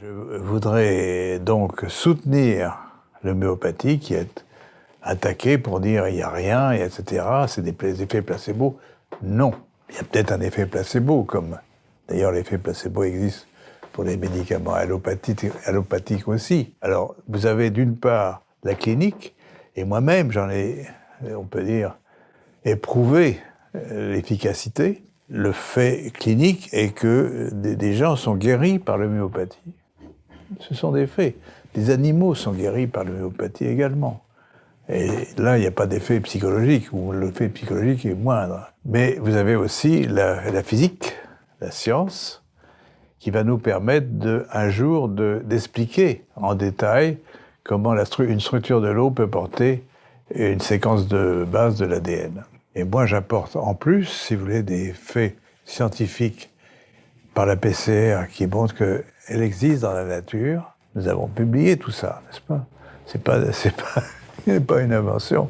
Je voudrais donc soutenir l'homéopathie qui est attaquée pour dire il n'y a rien, etc. C'est des effets placebo. Non, il y a peut-être un effet placebo, comme d'ailleurs l'effet placebo existe pour les médicaments allopathiques aussi. Alors, vous avez d'une part la clinique, et moi-même j'en ai, on peut dire, éprouvé l'efficacité. Le fait clinique est que des gens sont guéris par l'homéopathie. Ce sont des faits. Des animaux sont guéris par l'homéopathie également. Et là, il n'y a pas d'effet psychologique, ou l'effet psychologique est moindre. Mais vous avez aussi la physique, la science, qui va nous permettre un jour d'expliquer en détail comment une structure de l'eau peut porter une séquence de base de l'ADN. Et moi, j'apporte en plus, si vous voulez, des faits scientifiques par la PCR qui montrent qu'elle existe dans la nature. Nous avons publié tout ça, n'est-ce pas ? C'est pas une invention,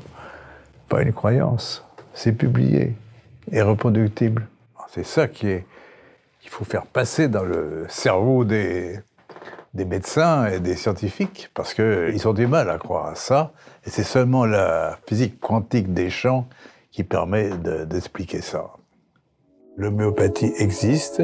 pas une croyance. C'est publié et reproductible. C'est ça qu'il faut faire passer dans le cerveau des médecins et des scientifiques, parce qu'ils ont du mal à croire à ça, et c'est seulement la physique quantique des champs qui permet d'expliquer ça. L'homéopathie existe,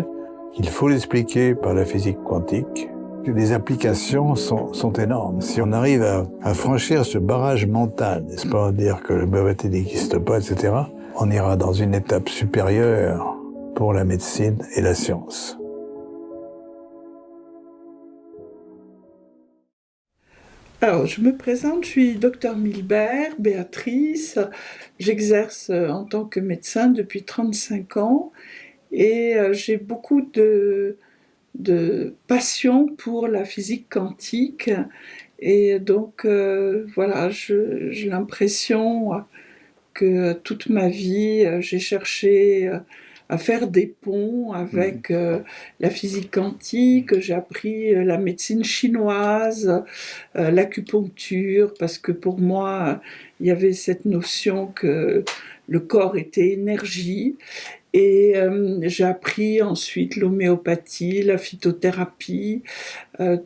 il faut l'expliquer par la physique quantique. Les applications sont énormes. Si on arrive à franchir ce barrage mental, n'est-ce pas, dire que l'homéopathie n'existe pas, etc., on ira dans une étape supérieure pour la médecine et la science. Alors, je me présente, je suis Dr Milbert, Béatrice. J'exerce en tant que médecin depuis 35 ans et j'ai beaucoup de passion pour la physique quantique. Et donc, voilà, j'ai l'impression que toute ma vie, j'ai cherché à faire des ponts avec la physique quantique. J'ai appris la médecine chinoise, l'acupuncture, parce que pour moi, il y avait cette notion que le corps était énergie. Et j'ai appris ensuite l'homéopathie, la phytothérapie,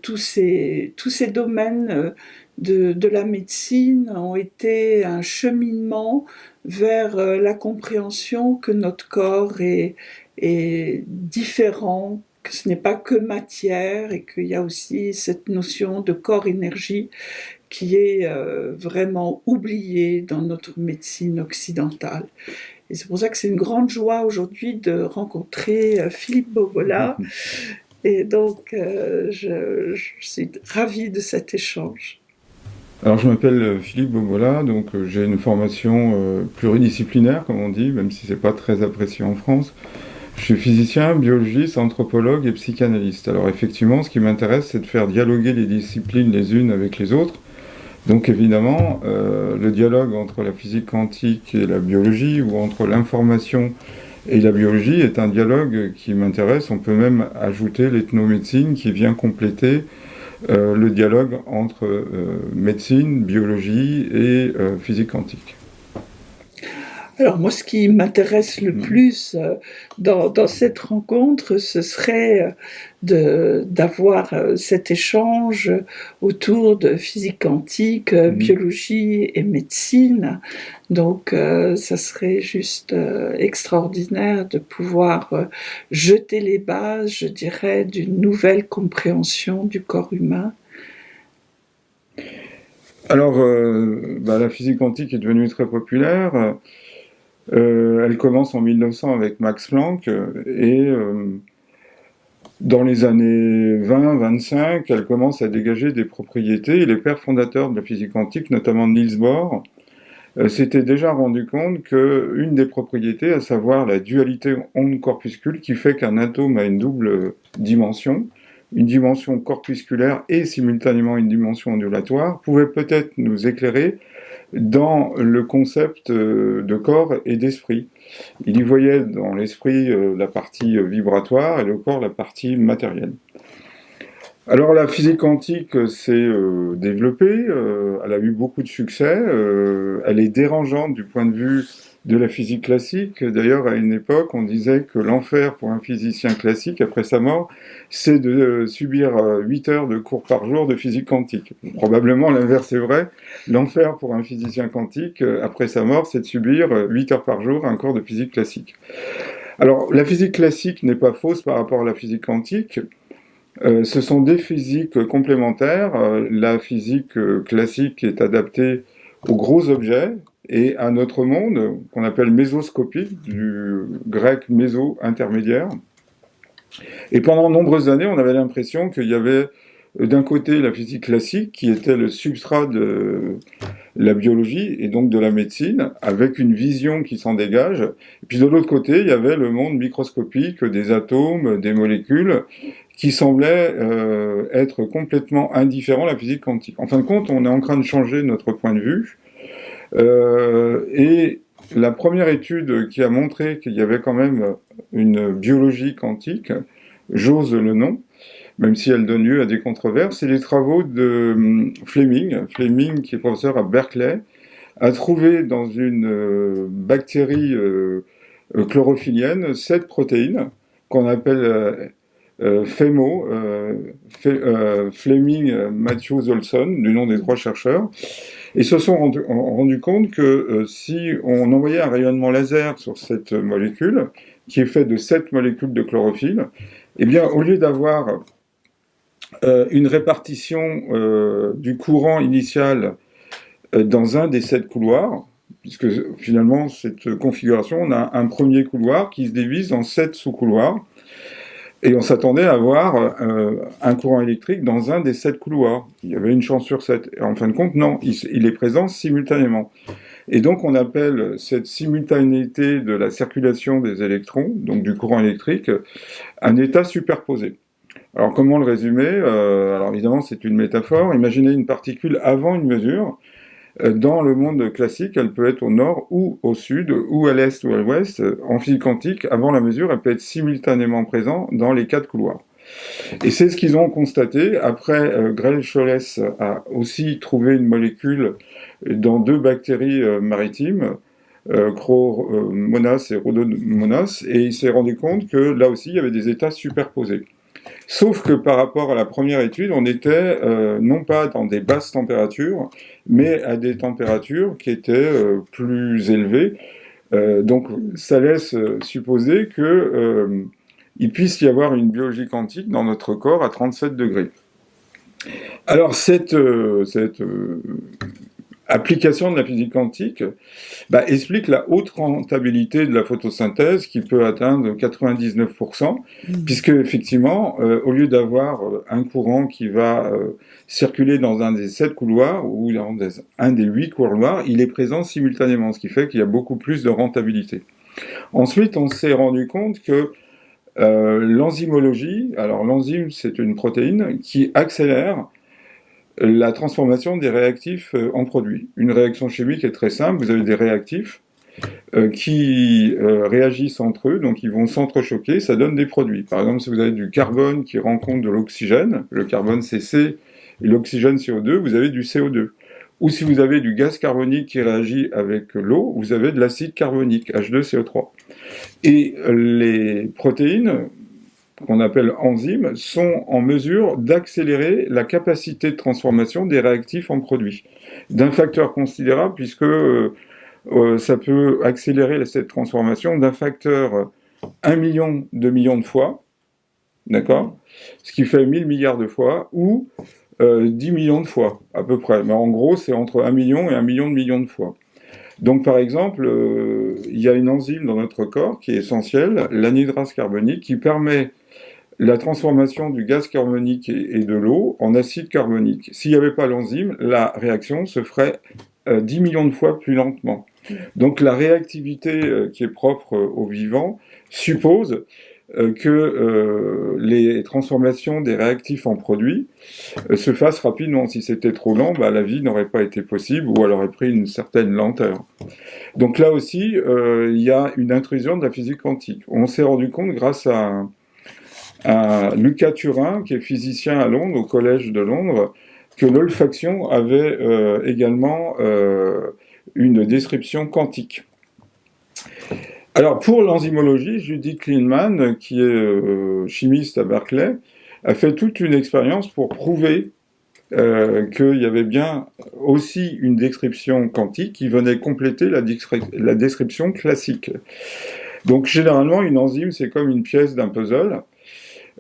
tous ces domaines de la médecine ont été un cheminement vers la compréhension que notre corps est différent, que ce n'est pas que matière et qu'il y a aussi cette notion de corps-énergie qui est vraiment oubliée dans notre médecine occidentale. Et c'est pour ça que c'est une grande joie aujourd'hui de rencontrer Philippe Bogola. Et donc, je suis ravie de cet échange. Alors, je m'appelle Philippe Bogola, donc j'ai une formation pluridisciplinaire, comme on dit, même si c'est pas très apprécié en France. Je suis physicien, biologiste, anthropologue et psychanalyste. Alors, effectivement, ce qui m'intéresse, c'est de faire dialoguer les disciplines les unes avec les autres. Donc évidemment, le dialogue entre la physique quantique et la biologie, ou entre l'information et la biologie, est un dialogue qui m'intéresse. On peut même ajouter l'ethnomédecine qui vient compléter le dialogue entre médecine, biologie et physique quantique. Alors moi, ce qui m'intéresse le plus dans cette rencontre, ce serait d'avoir cet échange autour de physique quantique, biologie et médecine. Donc ça serait juste extraordinaire de pouvoir jeter les bases, je dirais, d'une nouvelle compréhension du corps humain. Alors, la physique quantique est devenue très populaire. Elle commence en 1900 avec Max Planck et dans les années 20-25, elle commence à dégager des propriétés. Et les pères fondateurs de la physique quantique, notamment Niels Bohr, s'étaient déjà rendu compte qu'une des propriétés, à savoir la dualité onde-corpuscule, qui fait qu'un atome a une double dimension, une dimension corpusculaire et simultanément une dimension ondulatoire, pouvait peut-être nous éclairer dans le concept de corps et d'esprit. Il y voyait dans l'esprit la partie vibratoire et le corps la partie matérielle. Alors la physique quantique s'est développée, elle a eu beaucoup de succès, elle est dérangeante du point de vue de la physique classique. D'ailleurs, à une époque, on disait que l'enfer pour un physicien classique, après sa mort, c'est de subir 8 heures de cours par jour de physique quantique. Probablement l'inverse est vrai. L'enfer pour un physicien quantique, après sa mort, c'est de subir 8 heures par jour un cours de physique classique. Alors, la physique classique n'est pas fausse par rapport à la physique quantique. Ce sont des physiques complémentaires. La physique classique est adaptée aux gros objets et à notre monde, qu'on appelle mésoscopique, du grec méso, intermédiaire. Et pendant de nombreuses années, on avait l'impression qu'il y avait d'un côté la physique classique, qui était le substrat de la biologie et donc de la médecine, avec une vision qui s'en dégage. Et puis de l'autre côté, il y avait le monde microscopique des atomes, des molécules, qui semblait être complètement indifférent à la physique quantique. En fin de compte, on est en train de changer notre point de vue. Et la première étude qui a montré qu'il y avait quand même une biologie quantique, j'ose le nom, même si elle donne lieu à des controverses, c'est les travaux de Fleming. Fleming, qui est professeur à Berkeley, a trouvé dans une bactérie chlorophyllienne 7 protéines qu'on appelle FEMO, Fleming, Matthews, Olson, du nom des 3 chercheurs, et se sont rendus compte que si on envoyait un rayonnement laser sur cette molécule, qui est faite de 7 molécules de chlorophylle, eh bien, au lieu d'avoir une répartition du courant initial dans un des 7 couloirs, puisque finalement, cette configuration, on a un premier couloir qui se divise en 7 sous-couloirs, et on s'attendait à avoir un courant électrique dans un des 7 couloirs. Il y avait une chance sur 7. Et en fin de compte, non, il est présent simultanément. Et donc, on appelle cette simultanéité de la circulation des électrons, donc du courant électrique, un état superposé. Alors, comment le résumer ? Alors, évidemment, c'est une métaphore. Imaginez une particule avant une mesure. Dans le monde classique, elle peut être au nord ou au sud, ou à l'est ou à l'ouest. En physique quantique, avant la mesure, elle peut être simultanément présente dans les 4 couloirs. Et c'est ce qu'ils ont constaté. Après, Grell-Scholes a aussi trouvé une molécule dans 2 bactéries maritimes, Chromonas et Rhodomonas, et il s'est rendu compte que là aussi, il y avait des états superposés. Sauf que par rapport à la première étude, on était non pas dans des basses températures, mais à des températures qui étaient plus élevées. Donc ça laisse supposer qu'il puisse y avoir une biologie quantique dans notre corps à 37 degrés. Alors cette application de la physique quantique explique la haute rentabilité de la photosynthèse qui peut atteindre 99%, puisque effectivement, au lieu d'avoir un courant qui va circuler dans un des 7 couloirs ou dans un des 8 couloirs, il est présent simultanément, ce qui fait qu'il y a beaucoup plus de rentabilité. Ensuite, on s'est rendu compte que l'enzymologie, alors l'enzyme c'est une protéine qui accélère la transformation des réactifs en produits. Une réaction chimique est très simple, vous avez des réactifs qui réagissent entre eux, donc ils vont s'entrechoquer, ça donne des produits. Par exemple, si vous avez du carbone qui rencontre de l'oxygène, le carbone c'est C et l'oxygène CO2, vous avez du CO2. Ou si vous avez du gaz carbonique qui réagit avec l'eau, vous avez de l'acide carbonique, H2CO3. Et les protéines, qu'on appelle enzymes, sont en mesure d'accélérer la capacité de transformation des réactifs en produits, d'un facteur considérable, puisque ça peut accélérer cette transformation d'un facteur 1 million de fois, d'accord ? Ce qui fait 1000 milliards de fois, ou 10 millions de fois, à peu près. Mais en gros, c'est entre 1 million et 1 million de fois. Donc, par exemple, il y a une enzyme dans notre corps qui est essentielle, l'anhydrase carbonique, qui permet la transformation du gaz carbonique et de l'eau en acide carbonique. S'il n'y avait pas l'enzyme, la réaction se ferait 10 millions de fois plus lentement. Donc la réactivité qui est propre aux vivants suppose que les transformations des réactifs en produits se fassent rapidement. Si c'était trop lent, la vie n'aurait pas été possible ou elle aurait pris une certaine lenteur. Donc là aussi, il y a une intrusion de la physique quantique. On s'est rendu compte grâce à Lucas Turin, qui est physicien à Londres, au Collège de Londres, que l'olfaction avait également une description quantique. Alors, pour l'enzymologie, Judith Klineman, qui est chimiste à Berkeley, a fait toute une expérience pour prouver qu'il y avait bien aussi une description quantique qui venait compléter la description classique. Donc, généralement, une enzyme, c'est comme une pièce d'un puzzle.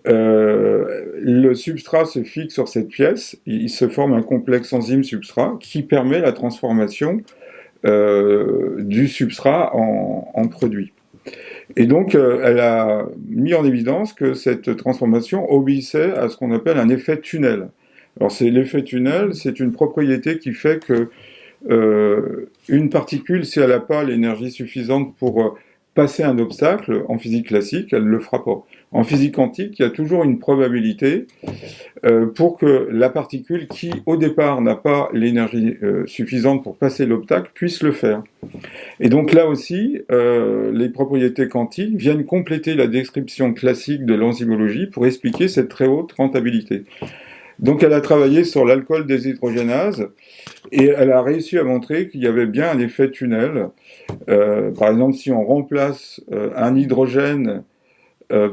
Le substrat se fixe sur cette pièce, il se forme un complexe enzyme-substrat qui permet la transformation du substrat en produit. Et donc, elle a mis en évidence que cette transformation obéissait à ce qu'on appelle un effet tunnel. Alors, l'effet tunnel, c'est une propriété qui fait que une particule, si elle n'a pas l'énergie suffisante pour passer un obstacle, en physique classique, elle ne le fera pas. En physique quantique, il y a toujours une probabilité pour que la particule qui, au départ, n'a pas l'énergie suffisante pour passer l'obstacle, puisse le faire. Et donc là aussi, les propriétés quantiques viennent compléter la description classique de l'enzymologie pour expliquer cette très haute rentabilité. Donc elle a travaillé sur l'alcool déshydrogénase et elle a réussi à montrer qu'il y avait bien un effet tunnel. Par exemple, si on remplace un hydrogène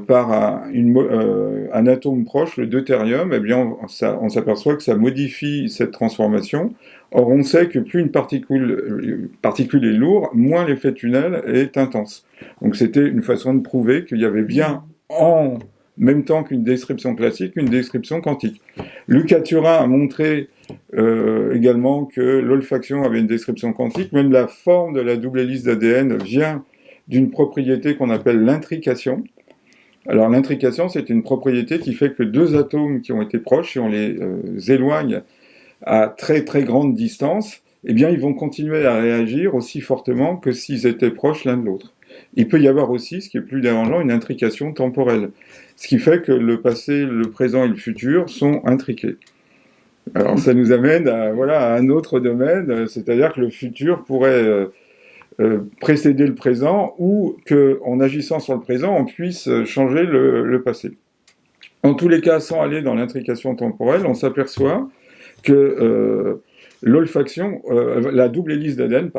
par un atome proche, le deutérium, eh bien on s'aperçoit que ça modifie cette transformation. Or, on sait que plus une particule est lourde, moins l'effet tunnel est intense. Donc c'était une façon de prouver qu'il y avait bien en même temps qu'une description classique, une description quantique. Lucas Turin a montré également que l'olfaction avait une description quantique. Même la forme de la double hélice d'ADN vient d'une propriété qu'on appelle l'intrication. Alors l'intrication, c'est une propriété qui fait que deux atomes qui ont été proches, si on les éloigne à très très grande distance, eh bien ils vont continuer à réagir aussi fortement que s'ils étaient proches l'un de l'autre. Il peut y avoir aussi, ce qui est plus dérangeant, une intrication temporelle. Ce qui fait que le passé, le présent et le futur sont intriqués. Alors ça nous amène à un autre domaine, c'est-à-dire que le futur pourrait précéder le présent ou qu'en agissant sur le présent, on puisse changer le passé. En tous les cas, sans aller dans l'intrication temporelle, on s'aperçoit que l'olfaction, la double hélice d'ADN,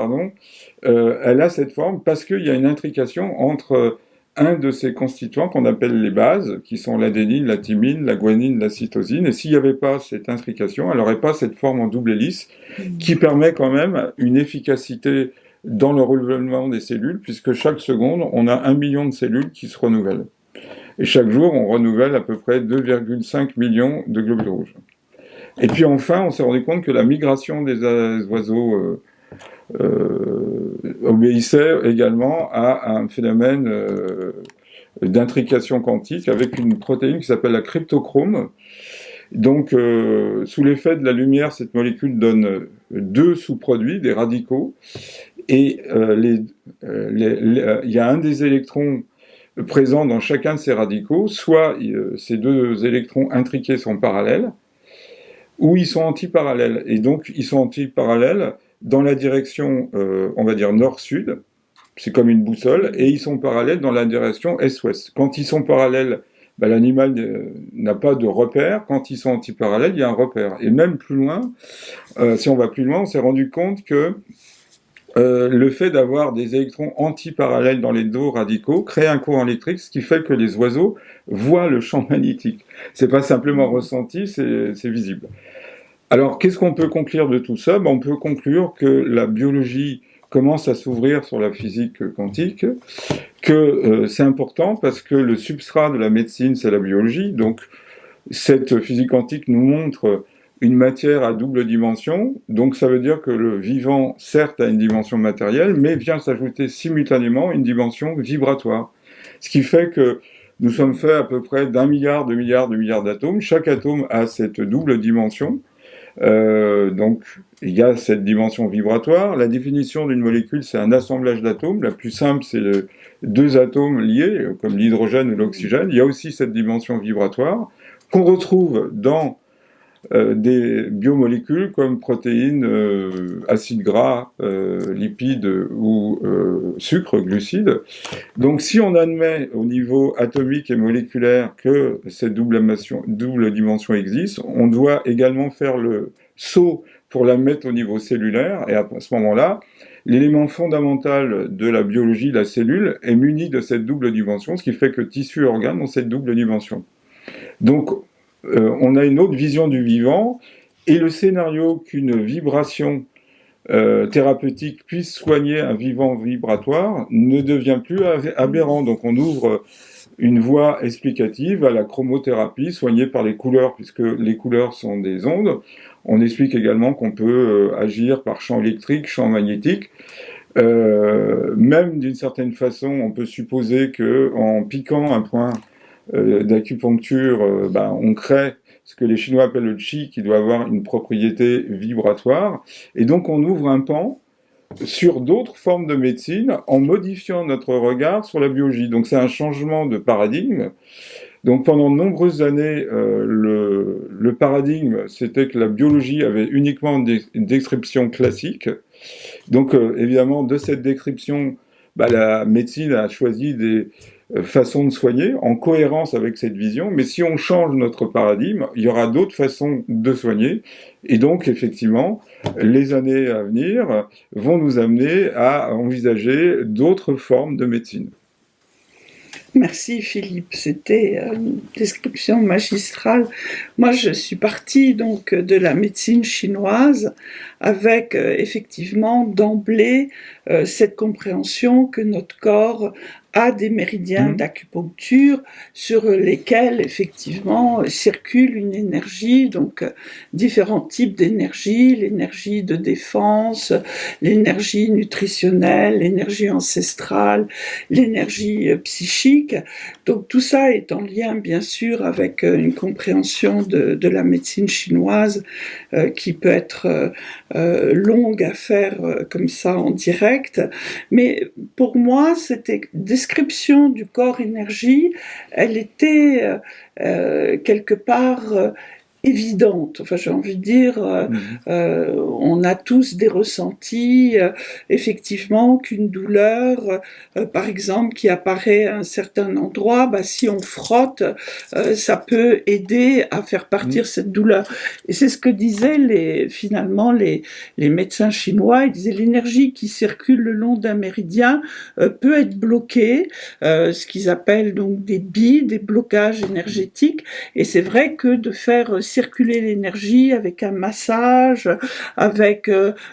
elle a cette forme parce qu'il y a une intrication entre un de ces constituants qu'on appelle les bases, qui sont l'adénine, la thymine, la guanine, la cytosine, et s'il n'y avait pas cette intrication, elle n'aurait pas cette forme en double hélice qui permet quand même une efficacité dans le renouvellement des cellules, puisque chaque seconde, on a 1 million de cellules qui se renouvellent. Et chaque jour, on renouvelle à peu près 2,5 millions de globules rouges. Et puis enfin, on s'est rendu compte que la migration des oiseaux obéissait également à un phénomène d'intrication quantique avec une protéine qui s'appelle la cryptochrome. Donc, sous l'effet de la lumière, cette molécule donne deux sous-produits, des radicaux, et il y a un des électrons présents dans chacun de ces radicaux, soit ces deux électrons intriqués sont parallèles, ou ils sont antiparallèles. Et donc, ils sont antiparallèles dans la direction, on va dire, nord-sud, c'est comme une boussole, et ils sont parallèles dans la direction est-ouest. Quand ils sont parallèles, l'animal n'a pas de repère. Quand ils sont antiparallèles, il y a un repère. Et même plus loin, si on va plus loin, on s'est rendu compte que le fait d'avoir des électrons antiparallèles dans les deux radicaux crée un courant électrique, ce qui fait que les oiseaux voient le champ magnétique. C'est pas simplement ressenti, c'est visible. Alors, qu'est-ce qu'on peut conclure de tout ça ? On peut conclure que la biologie commence à s'ouvrir sur la physique quantique, que c'est important parce que le substrat de la médecine, c'est la biologie. Donc, cette physique quantique nous montre une matière à double dimension. Donc, ça veut dire que le vivant, certes, a une dimension matérielle, mais vient s'ajouter simultanément une dimension vibratoire. Ce qui fait que nous sommes faits à peu près d'1 milliard, de milliards d'atomes. Chaque atome a cette double dimension. Donc, il y a cette dimension vibratoire. La définition d'une molécule, c'est un assemblage d'atomes. La plus simple, c'est deux atomes liés, comme l'hydrogène ou l'oxygène. Il y a aussi cette dimension vibratoire qu'on retrouve dans des biomolécules comme protéines, acides gras, lipides ou sucres, glucides. Donc si on admet au niveau atomique et moléculaire que cette double dimension existe, on doit également faire le saut pour la mettre au niveau cellulaire, et à ce moment-là, l'élément fondamental de la biologie, la cellule, est muni de cette double dimension, ce qui fait que tissu et organes ont cette double dimension. Donc, on a une autre vision du vivant, et le scénario qu'une vibration thérapeutique puisse soigner un vivant vibratoire ne devient plus aberrant. Donc, on ouvre une voie explicative à la chromothérapie soignée par les couleurs, puisque les couleurs sont des ondes. On explique également qu'on peut agir par champ électrique, champ magnétique. Même d'une certaine façon, on peut supposer qu'en piquant un point d'acupuncture, on crée ce que les Chinois appellent le qi, qui doit avoir une propriété vibratoire. Et donc on ouvre un pan sur d'autres formes de médecine en modifiant notre regard sur la biologie. Donc c'est un changement de paradigme. Donc pendant de nombreuses années, le paradigme, c'était que la biologie avait uniquement une description classique. Donc évidemment, de cette description, la médecine a choisi des façons de soigner en cohérence avec cette vision. Mais si on change notre paradigme, il y aura d'autres façons de soigner. Et donc effectivement, les années à venir vont nous amener à envisager d'autres formes de médecine. Merci Philippe, c'était une description magistrale. Moi, je suis partie donc de la médecine chinoise avec effectivement d'emblée cette compréhension que notre corps a des méridiens d'acupuncture sur lesquels effectivement circule une énergie, donc différents types d'énergie, l'énergie de défense, l'énergie nutritionnelle, l'énergie ancestrale, l'énergie psychique. Donc tout ça est en lien bien sûr avec une compréhension de la médecine chinoise qui peut être longue à faire comme ça en direct. Mais pour moi, cette description du corps énergie, elle était quelque part évidente. Enfin, j'ai envie de dire, on a tous des ressentis, effectivement, qu'une douleur, par exemple, qui apparaît à un certain endroit, si on frotte, ça peut aider à faire partir cette douleur. Et c'est ce que disaient finalement les médecins chinois. Ils disaient l'énergie qui circule le long d'un méridien peut être bloquée, ce qu'ils appellent donc des BI, des blocages énergétiques. Et c'est vrai que de faire circuler l'énergie avec un massage, avec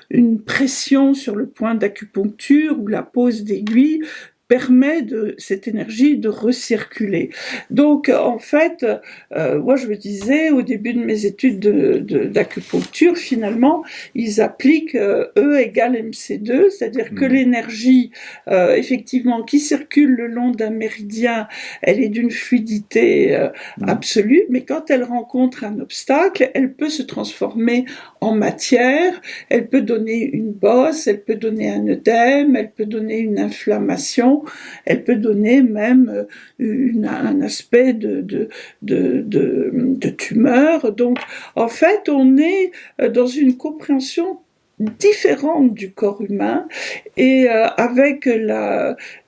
une pression sur le point d'acupuncture ou la pose d'aiguille, permet de cette énergie de recirculer. Donc en fait, moi je me disais au début de mes études d'acupuncture, finalement, ils appliquent E égale MC2, c'est-à-dire que l'énergie effectivement qui circule le long d'un méridien, elle est d'une fluidité absolue, mais quand elle rencontre un obstacle, elle peut se transformer en matière, elle peut donner une bosse, elle peut donner un œdème, elle peut donner une inflammation, elle peut donner même un aspect de tumeur. Donc, en fait, on est dans une compréhension différente du corps humain et avec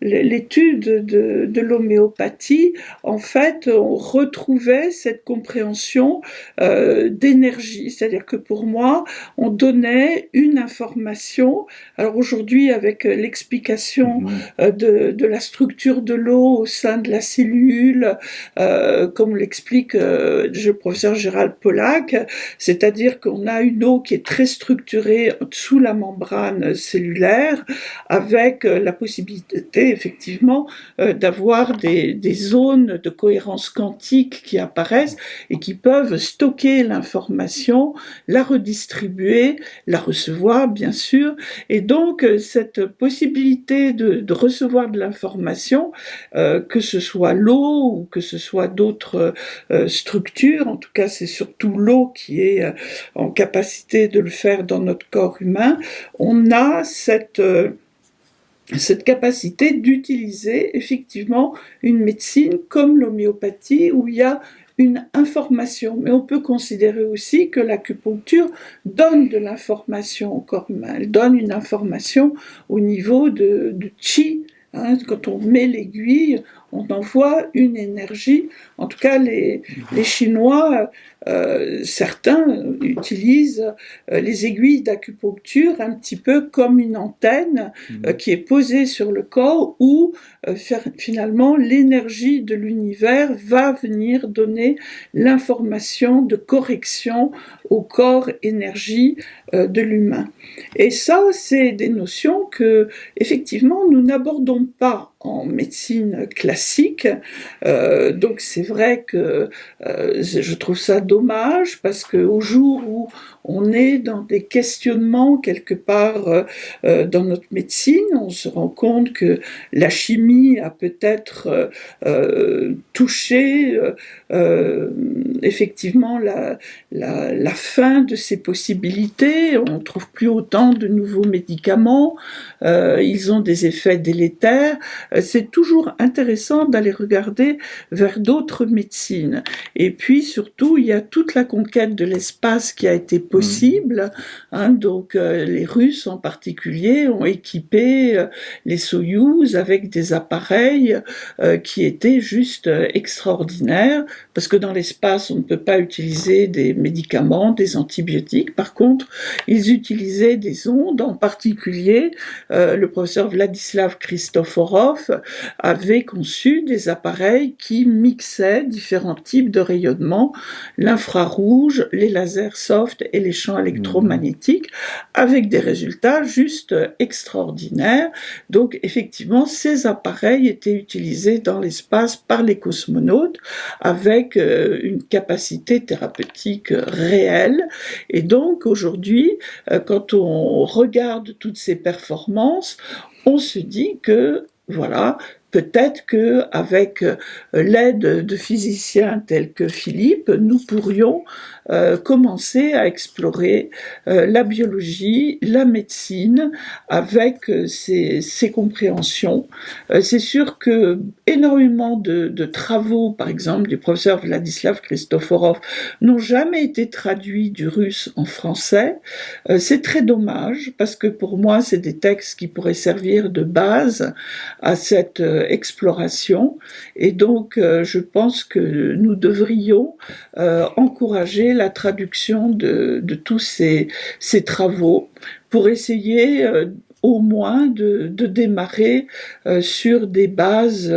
l'étude de l'homéopathie, en fait, on retrouvait cette compréhension d'énergie. C'est-à-dire que pour moi, on donnait une information. Alors aujourd'hui, avec l'explication de la structure de l'eau au sein de la cellule, comme l'explique le professeur Gérald Pollack, c'est-à-dire qu'on a une eau qui est très structurée sous la membrane cellulaire, avec la possibilité effectivement d'avoir des zones de cohérence quantique qui apparaissent et qui peuvent stocker l'information, la redistribuer, la recevoir bien sûr, et donc cette possibilité de recevoir de l'information, que ce soit l'eau ou que ce soit d'autres structures, en tout cas c'est surtout l'eau qui est en capacité de le faire dans notre corps humain, on a cette capacité d'utiliser effectivement une médecine comme l'homéopathie où il y a une information. Mais on peut considérer aussi que l'acupuncture donne de l'information au corps humain. Elle donne une information au niveau de chi. Quand on met l'aiguille, on envoie une énergie. En tout cas, les Chinois, certains utilisent les aiguilles d'acupuncture un petit peu comme une antenne qui est posée sur le corps où finalement l'énergie de l'univers va venir donner l'information de correction au corps énergie de l'humain. Et ça, c'est des notions que, effectivement, nous n'abordons pas en médecine classique. Donc c'est vrai que je trouve ça dommage parce qu'au jour où on est dans des questionnements quelque part dans notre médecine, on se rend compte que la chimie a peut-être touché effectivement la fin de ces possibilités. On ne trouve plus autant de nouveaux médicaments, ils ont des effets délétères. C'est toujours intéressant d'aller regarder vers d'autres médecines. Et puis surtout, il y a toute la conquête de l'espace qui a été possible. Donc les Russes en particulier ont équipé les Soyouz avec des appareils qui étaient juste extraordinaires, parce que dans l'espace, on ne peut pas utiliser des médicaments, des antibiotiques. Par contre, ils utilisaient des ondes, en particulier le professeur Vladislav Kristoforov avait conçu des appareils qui mixaient différents types de rayonnement, l'infrarouge, les lasers soft et les champs électromagnétiques, avec des résultats juste extraordinaires. Donc effectivement, ces appareils étaient utilisés dans l'espace par les cosmonautes avec une capacité thérapeutique réelle. Et donc aujourd'hui, quand on regarde toutes ces performances, on se dit que voilà, peut-être qu'avec l'aide de physiciens tels que Philippe, nous pourrions commencer à explorer la biologie, la médecine avec ces compréhensions. C'est sûr que énormément de travaux, par exemple du professeur Vladislav Kristoforov, n'ont jamais été traduits du russe en français. C'est très dommage parce que pour moi, c'est des textes qui pourraient servir de base à cette exploration. Et donc, je pense que nous devrions encourager la traduction de tous ces travaux pour essayer au moins de démarrer sur des bases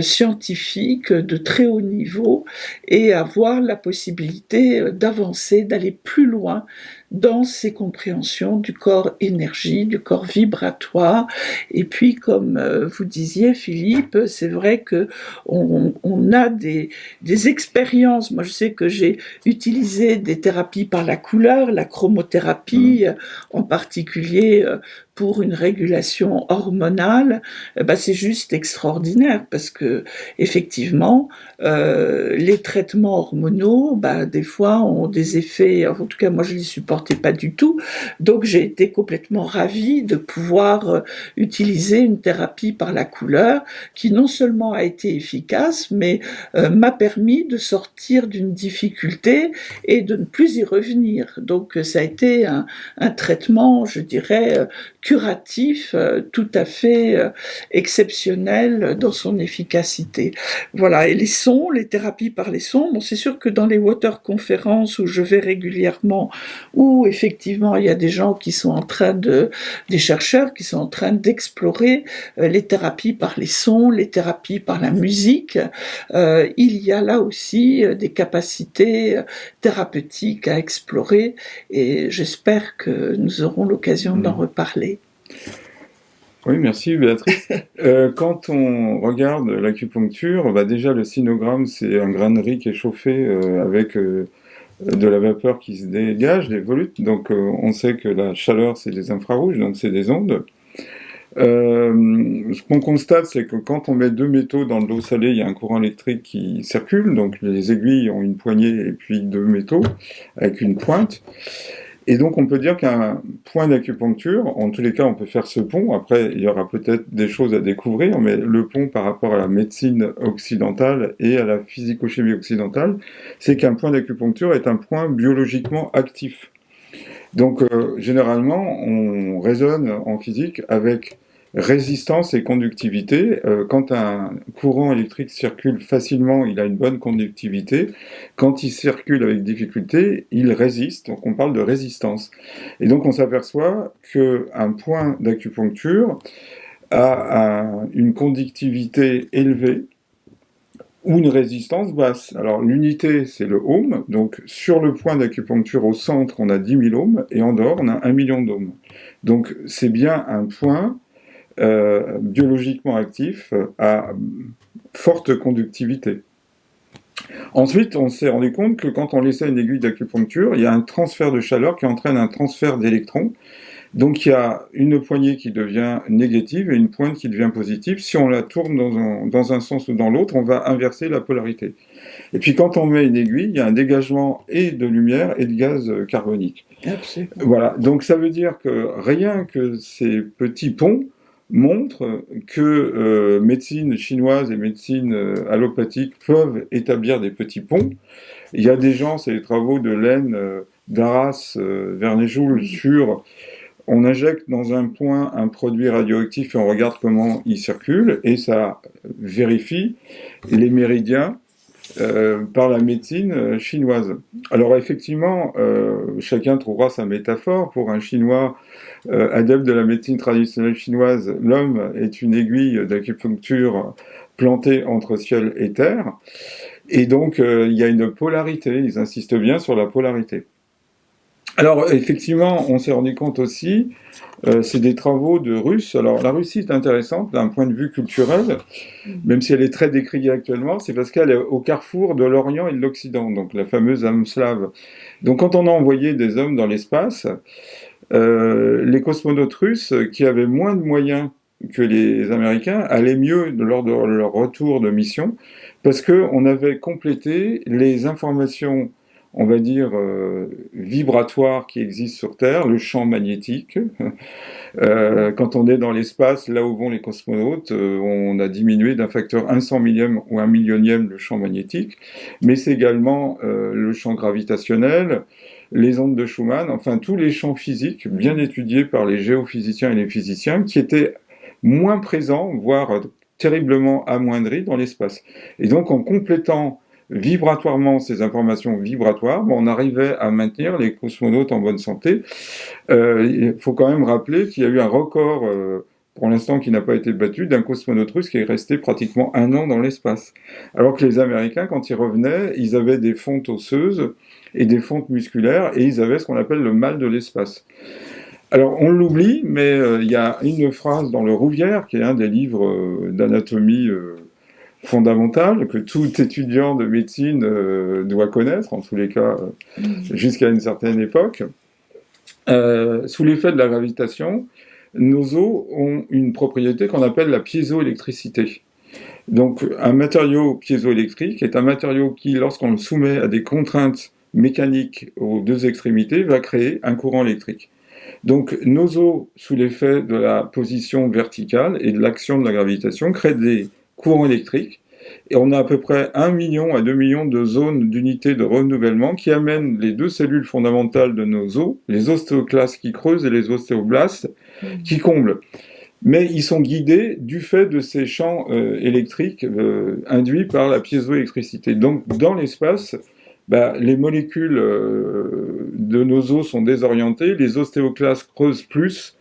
scientifiques de très haut niveau et avoir la possibilité d'avancer, d'aller plus loin dans ces compréhensions du corps énergie, du corps vibratoire. Et puis, comme vous disiez, Philippe, c'est vrai que on a des expériences. Moi, je sais que j'ai utilisé des thérapies par la couleur, la chromothérapie en particulier, pour une régulation hormonale. C'est juste extraordinaire parce que effectivement les traitements hormonaux des fois ont des effets, en tout cas moi je les supportais pas du tout, donc j'ai été complètement ravie de pouvoir utiliser une thérapie par la couleur qui non seulement a été efficace mais m'a permis de sortir d'une difficulté et de ne plus y revenir. Donc ça a été un traitement, je dirais, curatif, tout à fait exceptionnel dans son efficacité. Voilà, et les sons, les thérapies par les sons, c'est sûr que dans les water conférences où je vais régulièrement, où effectivement il y a des gens qui sont en train des chercheurs qui sont en train d'explorer les thérapies par les sons, les thérapies par la musique, il y a là aussi des capacités thérapeutiques à explorer et j'espère que nous aurons l'occasion d'en reparler. Oui, merci Béatrice. Quand on regarde l'acupuncture, déjà le sinogramme, c'est un granerie qui est chauffé avec de la vapeur qui se dégage, des volutes. Donc on sait que la chaleur, c'est des infrarouges, donc c'est des ondes. Ce qu'on constate, c'est que quand on met deux métaux dans de l'eau salée, il y a un courant électrique qui circule. Donc les aiguilles ont une poignée et puis deux métaux avec une pointe. Et donc, on peut dire qu'un point d'acupuncture, en tous les cas, on peut faire ce pont. Après, il y aura peut-être des choses à découvrir, mais le pont par rapport à la médecine occidentale et à la physico-chimie occidentale, c'est qu'un point d'acupuncture est un point biologiquement actif. Donc, généralement, on raisonne en physique avec résistance et conductivité. Quand un courant électrique circule facilement, il a une bonne conductivité. Quand il circule avec difficulté, il résiste. Donc, on parle de résistance. Et donc, on s'aperçoit qu'un point d'acupuncture a une conductivité élevée ou une résistance basse. Alors l'unité, c'est le ohm, donc sur le point d'acupuncture au centre, on a 10 000 ohms, et en dehors, on a 1 million d'ohms. Donc c'est bien un point biologiquement actif à forte conductivité. Ensuite, on s'est rendu compte que quand on laissait une aiguille d'acupuncture, il y a un transfert de chaleur qui entraîne un transfert d'électrons. Donc il y a une poignée qui devient négative et une pointe qui devient positive. Si on la tourne dans un sens ou dans l'autre, on va inverser la polarité. Et puis quand on met une aiguille, il y a un dégagement et de lumière et de gaz carbonique. Absolument. Voilà, donc ça veut dire que rien que ces petits ponts montrent que médecine chinoise et médecine allopathique peuvent établir des petits ponts. Il y a des gens, c'est les travaux de Laine, d'Arras, Vernet-Joule sur... On injecte dans un point un produit radioactif et on regarde comment il circule et ça vérifie les méridiens par la médecine chinoise. Alors effectivement, chacun trouvera sa métaphore. Pour un Chinois adepte de la médecine traditionnelle chinoise, l'homme est une aiguille d'acupuncture plantée entre ciel et terre. Et donc il y a une polarité, ils insistent bien sur la polarité. Alors, effectivement, on s'est rendu compte aussi, c'est des travaux de Russes. Alors, la Russie est intéressante d'un point de vue culturel, même si elle est très décriée actuellement, c'est parce qu'elle est au carrefour de l'Orient et de l'Occident, donc la fameuse âme slave. Donc, quand on a envoyé des hommes dans l'espace, les cosmonautes russes, qui avaient moins de moyens que les Américains, allaient mieux lors de leur retour de mission, parce qu'on avait complété les informations, on va dire, vibratoire qui existe sur Terre, le champ magnétique. Quand on est dans l'espace, là où vont les cosmonautes, on a diminué d'un facteur 100 millième ou 1 millionième le champ magnétique, mais c'est également le champ gravitationnel, les ondes de Schumann, enfin tous les champs physiques bien étudiés par les géophysiciens et les physiciens qui étaient moins présents, voire terriblement amoindris dans l'espace. Et donc en complétant vibratoirement ces informations vibratoires, on arrivait à maintenir les cosmonautes en bonne santé. Il faut quand même rappeler qu'il y a eu un record, pour l'instant qui n'a pas été battu, d'un cosmonaute russe qui est resté pratiquement 1 an dans l'espace. Alors que les Américains, quand ils revenaient, ils avaient des fontes osseuses et des fontes musculaires, et ils avaient ce qu'on appelle le mal de l'espace. Alors, on l'oublie, mais il y a une phrase dans le Rouvière, qui est un des livres d'anatomie fondamentale que tout étudiant de médecine doit connaître, en tous les cas jusqu'à une certaine époque. Sous l'effet de la gravitation, nos os ont une propriété qu'on appelle la piézoélectricité. Donc un matériau piézoélectrique est un matériau qui, lorsqu'on le soumet à des contraintes mécaniques aux deux extrémités, va créer un courant électrique. Donc nos os, sous l'effet de la position verticale et de l'action de la gravitation, créent des courant électrique, et on a à peu près 1 million à 2 millions de zones d'unités de renouvellement qui amènent les deux cellules fondamentales de nos os, les ostéoclastes qui creusent et les ostéoblastes qui comblent. Mais ils sont guidés du fait de ces champs électriques induits par la piézoélectricité. Donc dans l'espace, les molécules de nos os sont désorientées, les ostéoclastes creusent plus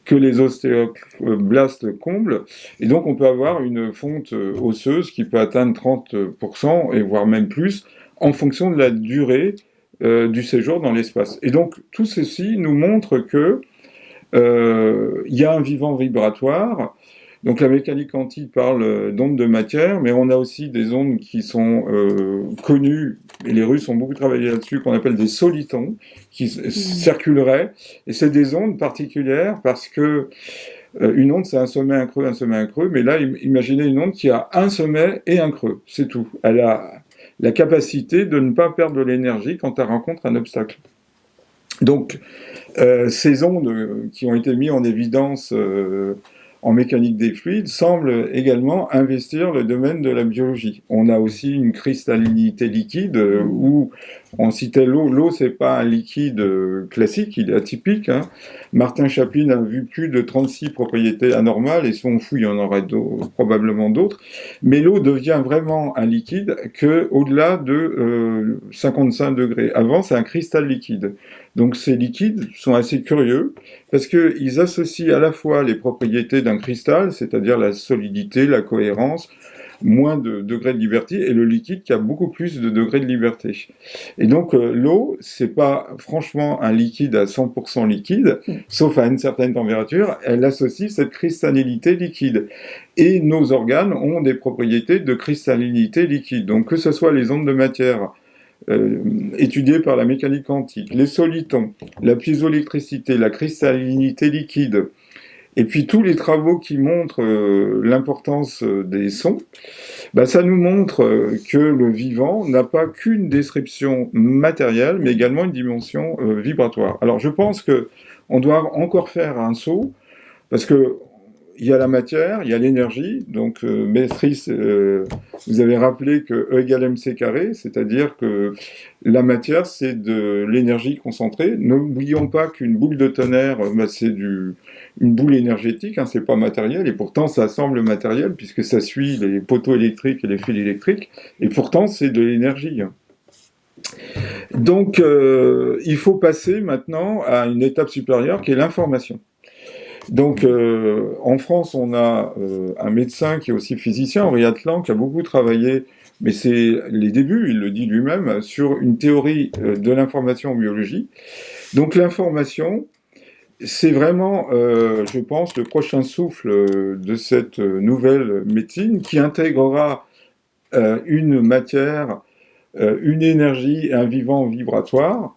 que les ostéoblastes comblent, et donc on peut avoir une fonte osseuse qui peut atteindre 30%, et voire même plus, en fonction de la durée du séjour dans l'espace. Et donc tout ceci nous montre que y a un vivant vibratoire. Donc la mécanique quantique parle d'ondes de matière, mais on a aussi des ondes qui sont connues, et les Russes ont beaucoup travaillé là-dessus, qu'on appelle des solitons, qui circuleraient, et c'est des ondes particulières parce que une onde c'est un sommet, un creux, mais là imaginez une onde qui a un sommet et un creux, c'est tout. Elle a la capacité de ne pas perdre de l'énergie quand elle rencontre un obstacle. Donc, ces ondes qui ont été mises en évidence en mécanique des fluides semblent également investir le domaine de la biologie. On a aussi une cristallinité liquide où on citait l'eau. L'eau, c'est pas un liquide classique, il est atypique. Hein. Martin Chaplin a vu plus de 36 propriétés anormales, et si on fouille, il y en aurait probablement d'autres. Mais l'eau devient vraiment un liquide qu'au-delà de 55 degrés. Avant, c'est un cristal liquide. Donc ces liquides sont assez curieux parce qu'ils associent à la fois les propriétés d'un cristal, c'est-à-dire la solidité, la cohérence, moins de degrés de liberté, et le liquide qui a beaucoup plus de degrés de liberté. Et donc l'eau, c'est pas franchement un liquide à 100% liquide, sauf à une certaine température, elle associe cette cristallinité liquide. Et nos organes ont des propriétés de cristallinité liquide. Donc que ce soit les ondes de matière, étudiées par la mécanique quantique, les solitons, la piézoélectricité, la cristallinité liquide, et puis tous les travaux qui montrent l'importance des sons, bah, ça nous montre que le vivant n'a pas qu'une description matérielle, mais également une dimension vibratoire. Alors je pense que on doit encore faire un saut, parce que il y a la matière, il y a l'énergie. Donc, Béatrice, vous avez rappelé que E égale mc carré, c'est-à-dire que la matière, c'est de l'énergie concentrée. N'oublions pas qu'une boule de tonnerre, bah, c'est une boule énergétique, hein, c'est pas matériel, et pourtant ça semble matériel, puisque ça suit les poteaux électriques et les fils électriques, et pourtant c'est de l'énergie. Donc, il faut passer maintenant à une étape supérieure qui est l'information. Donc, en France, on a un médecin qui est aussi physicien, Henri Atlan, qui a beaucoup travaillé, mais c'est les débuts, il le dit lui-même, sur une théorie de l'information en biologie. Donc, l'information, c'est vraiment, je pense, le prochain souffle de cette nouvelle médecine qui intégrera une matière, une énergie et un vivant vibratoire.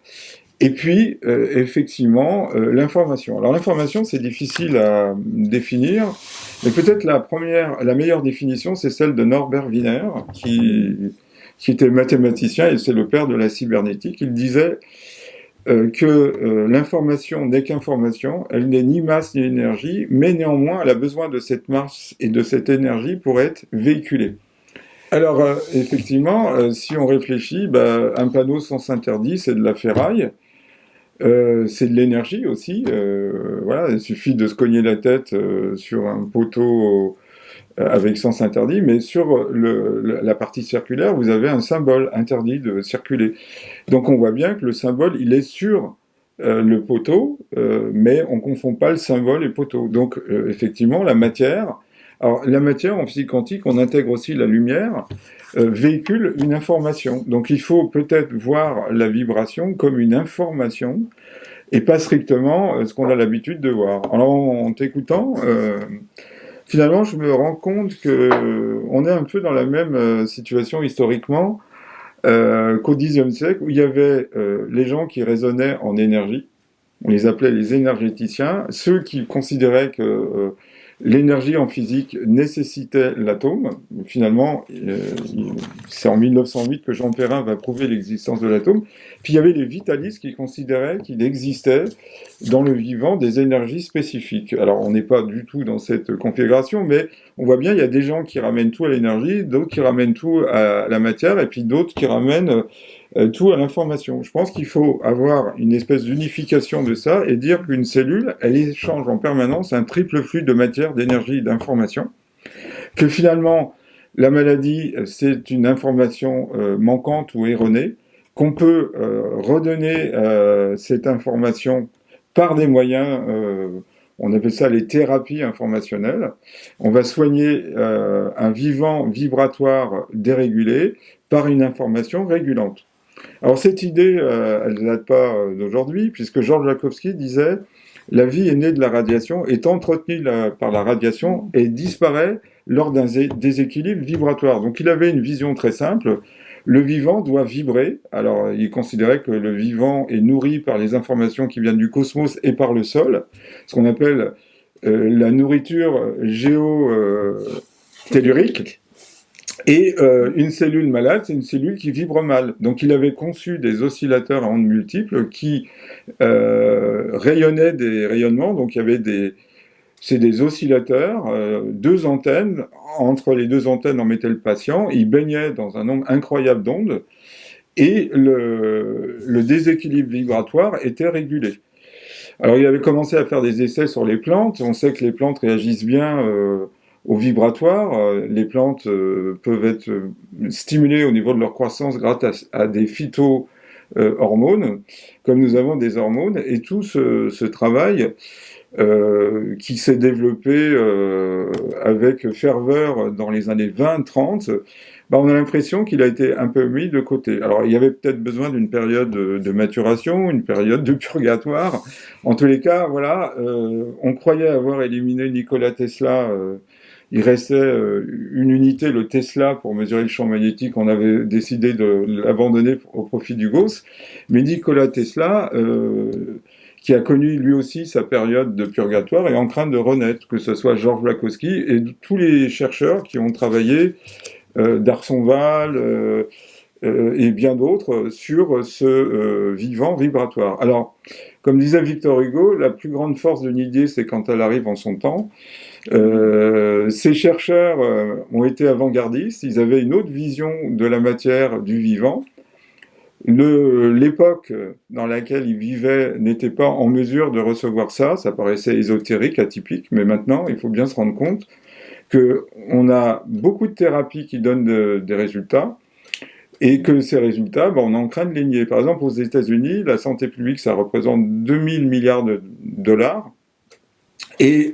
Et puis, effectivement, l'information. Alors, l'information, c'est difficile à définir, mais peut-être la meilleure définition, c'est celle de Norbert Wiener, qui était mathématicien, et c'est le père de la cybernétique. Il disait que l'information n'est qu'information, elle n'est ni masse ni énergie, mais néanmoins, elle a besoin de cette masse et de cette énergie pour être véhiculée. Alors, effectivement, si on réfléchit, bah, un panneau sens interdit, c'est de la ferraille. C'est de l'énergie aussi. Voilà, il suffit de se cogner la tête sur un poteau avec sens interdit, mais sur la partie circulaire, vous avez un symbole interdit de circuler. Donc on voit bien que le symbole, il est sur le poteau, mais on ne confond pas le symbole et le poteau. Donc effectivement, la matière. Alors la matière, en physique quantique, on intègre aussi la lumière. Véhicule une information. Donc il faut peut-être voir la vibration comme une information et pas strictement ce qu'on a l'habitude de voir. Alors en t'écoutant, finalement je me rends compte qu'on est un peu dans la même situation historiquement qu'au Xe siècle, où il y avait les gens qui raisonnaient en énergie, on les appelait les énergéticiens, ceux qui considéraient que l'énergie en physique nécessitait l'atome. Finalement, c'est en 1908 que Jean Perrin va prouver l'existence de l'atome. Puis il y avait les vitalistes qui considéraient qu'il existait dans le vivant des énergies spécifiques. Alors on n'est pas du tout dans cette configuration, mais on voit bien il y a des gens qui ramènent tout à l'énergie, d'autres qui ramènent tout à la matière, et puis d'autres qui ramènent tout à l'information. Je pense qu'il faut avoir une espèce d'unification de ça et dire qu'une cellule, elle échange en permanence un triple flux de matière, d'énergie et d'information. Que finalement, la maladie, c'est une information manquante ou erronée, qu'on peut redonner cette information par des moyens, on appelle ça les thérapies informationnelles. On va soigner un vivant vibratoire dérégulé par une information régulante. Alors cette idée, elle ne date pas d'aujourd'hui, puisque Georges Jakobski disait « La vie est née de la radiation, est entretenue par la radiation et disparaît lors d'un déséquilibre vibratoire ». Donc il avait une vision très simple, le vivant doit vibrer. Alors il considérait que le vivant est nourri par les informations qui viennent du cosmos et par le sol, ce qu'on appelle la nourriture géotellurique. Et une cellule malade, c'est une cellule qui vibre mal. Donc il avait conçu des oscillateurs à ondes multiples qui rayonnaient des rayonnements. Donc il y avait c'est des oscillateurs, deux antennes. Entre les deux antennes, on mettait le patient. Il baignait dans un nombre incroyable d'ondes. Et le déséquilibre vibratoire était régulé. Alors il avait commencé à faire des essais sur les plantes. On sait que les plantes réagissent bien au vibratoire. Les plantes peuvent être stimulées au niveau de leur croissance grâce à des phyto-hormones, comme nous avons des hormones. Et tout ce travail qui s'est développé avec ferveur dans les années 20-30, bah, on a l'impression qu'il a été un peu mis de côté. Alors, il y avait peut-être besoin d'une période de maturation, une période de purgatoire. En tous les cas, voilà, on croyait avoir éliminé Nikola Tesla. Il restait une unité, le Tesla, pour mesurer le champ magnétique. On avait décidé de l'abandonner au profit du Gauss. Mais Nikola Tesla, qui a connu lui aussi sa période de purgatoire, est en train de renaître, que ce soit Georges Lakhovsky et tous les chercheurs qui ont travaillé, Darsonval et bien d'autres, sur ce vivant vibratoire. Alors, comme disait Victor Hugo, la plus grande force d'une idée, c'est quand elle arrive en son temps. Ces chercheurs ont été avant-gardistes, ils avaient une autre vision de la matière, du vivant. L'époque dans laquelle ils vivaient n'était pas en mesure de recevoir ça, ça paraissait ésotérique, atypique, mais maintenant, il faut bien se rendre compte qu'on a beaucoup de thérapies qui donnent des résultats, et que ces résultats, ben, on est en train de les nier. Par exemple, aux États-Unis, la santé publique, ça représente 2000 milliards de dollars, et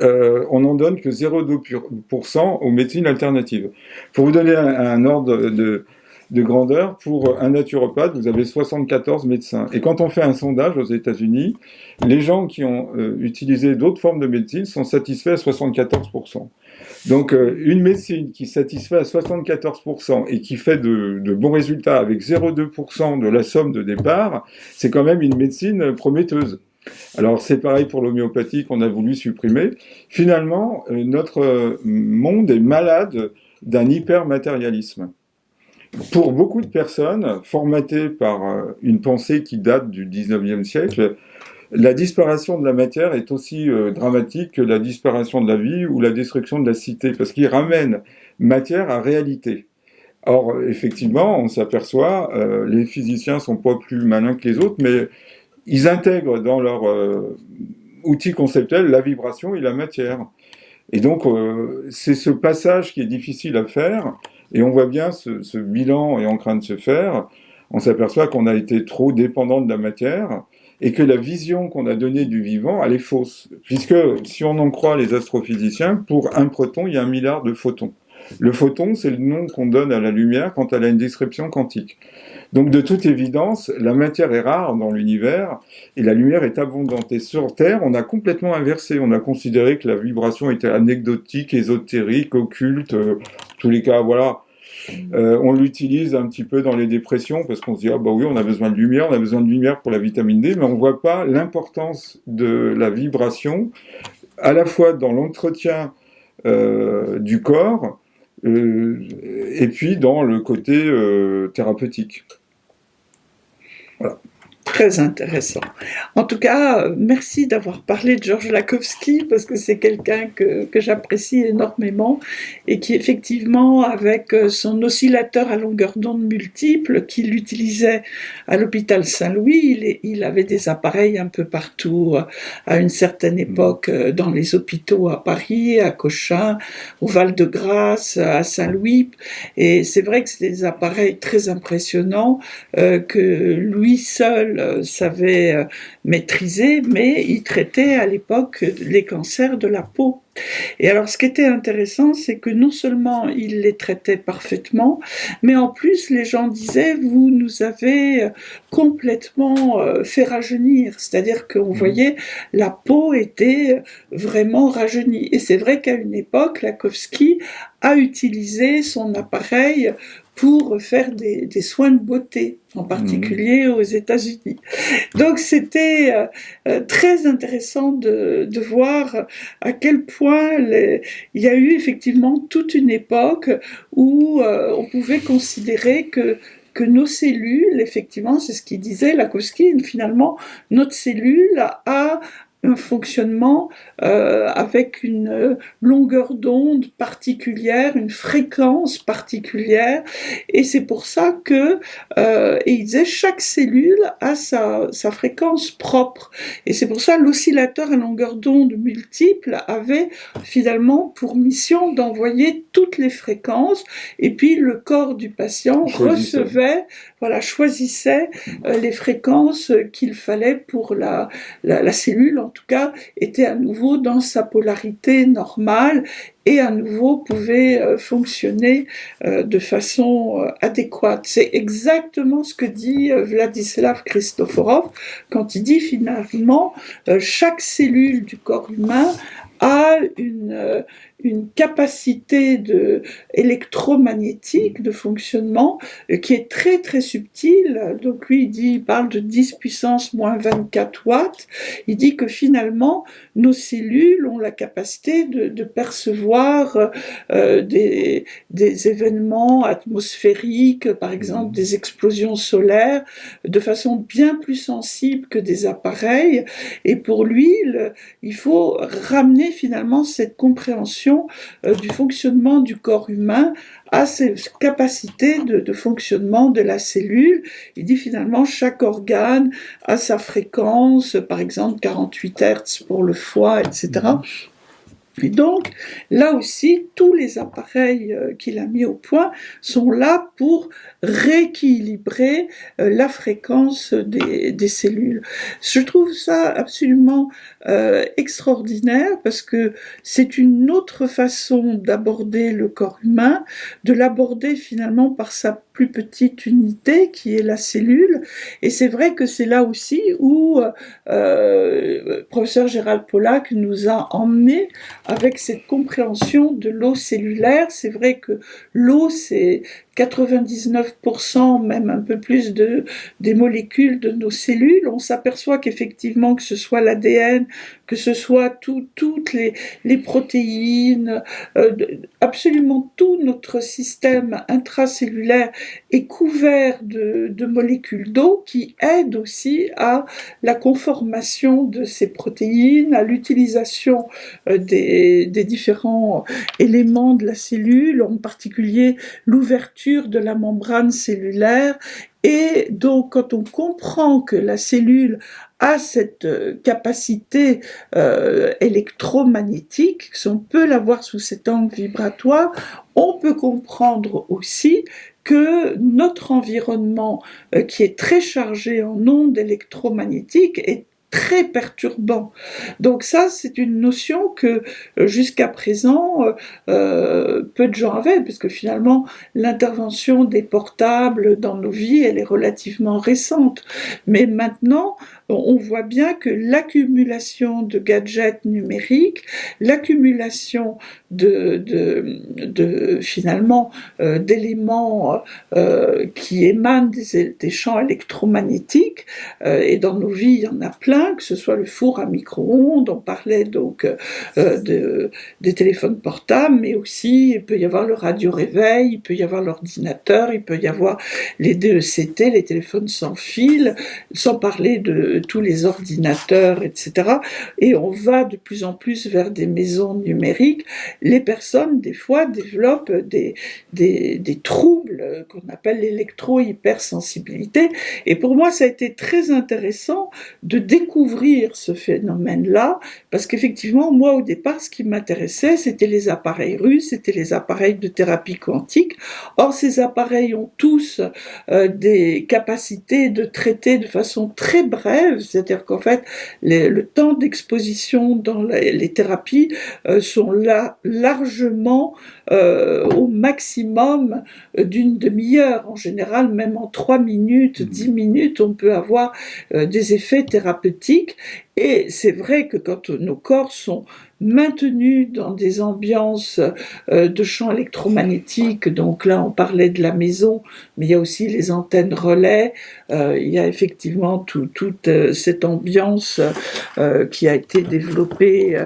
on n'en donne que 0,2% aux médecines alternatives. Pour vous donner un ordre de grandeur, pour un naturopathe, vous avez 74 médecins. Et quand on fait un sondage aux États-Unis, les gens qui ont utilisé d'autres formes de médecine sont satisfaits à 74%. Donc une médecine qui satisfait à 74% et qui fait de bons résultats avec 0,2% de la somme de départ, c'est quand même une médecine prometteuse. Alors c'est pareil pour l'homéopathie qu'on a voulu supprimer. Finalement, notre monde est malade d'un hypermatérialisme. Pour beaucoup de personnes, formatées par une pensée qui date du 19e siècle, la disparition de la matière est aussi dramatique que la disparition de la vie ou la destruction de la cité, parce qu'il ramène matière à réalité. Or, effectivement, on s'aperçoit, les physiciens sont pas plus malins que les autres, mais ils intègrent dans leur outil conceptuel la vibration et la matière. Et donc, c'est ce passage qui est difficile à faire, et on voit bien ce bilan est en train de se faire. On s'aperçoit qu'on a été trop dépendant de la matière, et que la vision qu'on a donnée du vivant, elle est fausse. Puisque, si on en croit les astrophysiciens, pour un proton, il y a 1 milliard de photons. Le photon, c'est le nom qu'on donne à la lumière quand elle a une description quantique. Donc, de toute évidence, la matière est rare dans l'univers et la lumière est abondante. Et sur Terre, on a complètement inversé. On a considéré que la vibration était anecdotique, ésotérique, occulte, en tous les cas, voilà. On l'utilise un petit peu dans les dépressions parce qu'on se dit ah bah oui, on a besoin de lumière pour la vitamine D, mais on voit pas l'importance de la vibration à la fois dans l'entretien du corps et puis dans le côté thérapeutique. Voilà. Très intéressant. En tout cas, merci d'avoir parlé de Georges Lakhovsky, parce que c'est quelqu'un que j'apprécie énormément et qui, effectivement, avec son oscillateur à longueur d'onde multiple qu'il utilisait à l'hôpital Saint-Louis, il avait des appareils un peu partout, à une certaine époque, dans les hôpitaux à Paris, à Cochin, au Val-de-Grâce, à Saint-Louis. Et c'est vrai que c'est des appareils très impressionnants que lui seul savait maîtriser, mais il traitait à l'époque les cancers de la peau. Et alors, ce qui était intéressant, c'est que non seulement il les traitait parfaitement, mais en plus, les gens disaient, vous nous avez complètement fait rajeunir. C'est-à-dire qu'on voyait la peau était vraiment rajeunie. Et c'est vrai qu'à une époque, Lakhovsky a utilisé son appareil pour faire des soins de beauté, en particulier aux États-Unis. Donc c'était très intéressant de voir à quel point il y a eu effectivement toute une époque où on pouvait considérer que nos cellules, effectivement, c'est ce qu'il disait Lakowski, finalement, notre cellule a un fonctionnement avec une longueur d'onde particulière, une fréquence particulière, et c'est pour ça que, et il disait, chaque cellule a sa fréquence propre, et c'est pour ça que l'oscillateur à longueur d'onde multiple avait finalement pour mission d'envoyer toutes les fréquences, et puis le corps du patient choisissait les fréquences qu'il fallait pour la cellule, en tout cas, était à nouveau dans sa polarité normale et à nouveau pouvait fonctionner de façon adéquate. C'est exactement ce que dit Vladislav Christoforov quand il dit finalement chaque cellule du corps humain a une capacité électromagnétique de fonctionnement qui est très très subtile. Donc lui il parle de 10 puissance moins 24 watts. Il dit que finalement nos cellules ont la capacité de percevoir des événements atmosphériques, par exemple des explosions solaires, de façon bien plus sensible que des appareils. Et pour lui, il faut ramener finalement cette compréhension du fonctionnement du corps humain à cette capacité de fonctionnement de la cellule. Il dit finalement chaque organe a sa fréquence, par exemple 48 Hz pour le foie, etc. Et donc, là aussi, tous les appareils qu'il a mis au point sont là pour rééquilibrer la fréquence des cellules. Je trouve ça absolument extraordinaire parce que c'est une autre façon d'aborder le corps humain, de l'aborder finalement par sa plus petite unité qui est la cellule. Et c'est vrai que c'est là aussi où professeur Gérald Pollack nous a emmenés avec cette compréhension de l'eau cellulaire. C'est vrai que l'eau, c'est 99%, même un peu plus des molécules de nos cellules. On s'aperçoit qu'effectivement, que ce soit l'ADN, que ce soit toutes les protéines, absolument tout notre système intracellulaire est couvert de molécules d'eau qui aident aussi à la conformation de ces protéines, à l'utilisation des différents éléments de la cellule, en particulier l'ouverture de la membrane cellulaire. Et donc, quand on comprend que la cellule a cette capacité électromagnétique, si on peut l'avoir sous cet angle vibratoire, on peut comprendre aussi que notre environnement, qui est très chargé en ondes électromagnétiques, est très perturbant. Donc ça, c'est une notion que jusqu'à présent, peu de gens avaient, parce que finalement, l'intervention des portables dans nos vies, elle est relativement récente. Mais maintenant, on voit bien que l'accumulation de gadgets numériques, l'accumulation finalement d'éléments qui émanent des champs électromagnétiques, et dans nos vies, il y en a plein, que ce soit le four à micro-ondes, on parlait donc des téléphones portables, mais aussi il peut y avoir le radio-réveil, il peut y avoir l'ordinateur, il peut y avoir les DECT, les téléphones sans fil, sans parler de tous les ordinateurs, etc. Et on va de plus en plus vers des maisons numériques. Les personnes, des fois, développent des troubles qu'on appelle l'électro-hypersensibilité. Et pour moi, ça a été très intéressant de découvrir ce phénomène-là, parce qu'effectivement, moi, au départ, ce qui m'intéressait, c'était les appareils russes, c'était les appareils de thérapie quantique. Or, ces appareils ont tous des capacités de traiter de façon très brève, c'est-à-dire qu'en fait, le temps d'exposition dans les thérapies sont là largement au maximum d'une demi-heure. En général, même en 3 minutes, 10 minutes, on peut avoir des effets thérapeutiques. Et c'est vrai que quand nos corps sont maintenus dans des ambiances de champs électromagnétiques, donc là on parlait de la maison, mais il y a aussi les antennes relais, il y a effectivement toute cette ambiance qui a été développée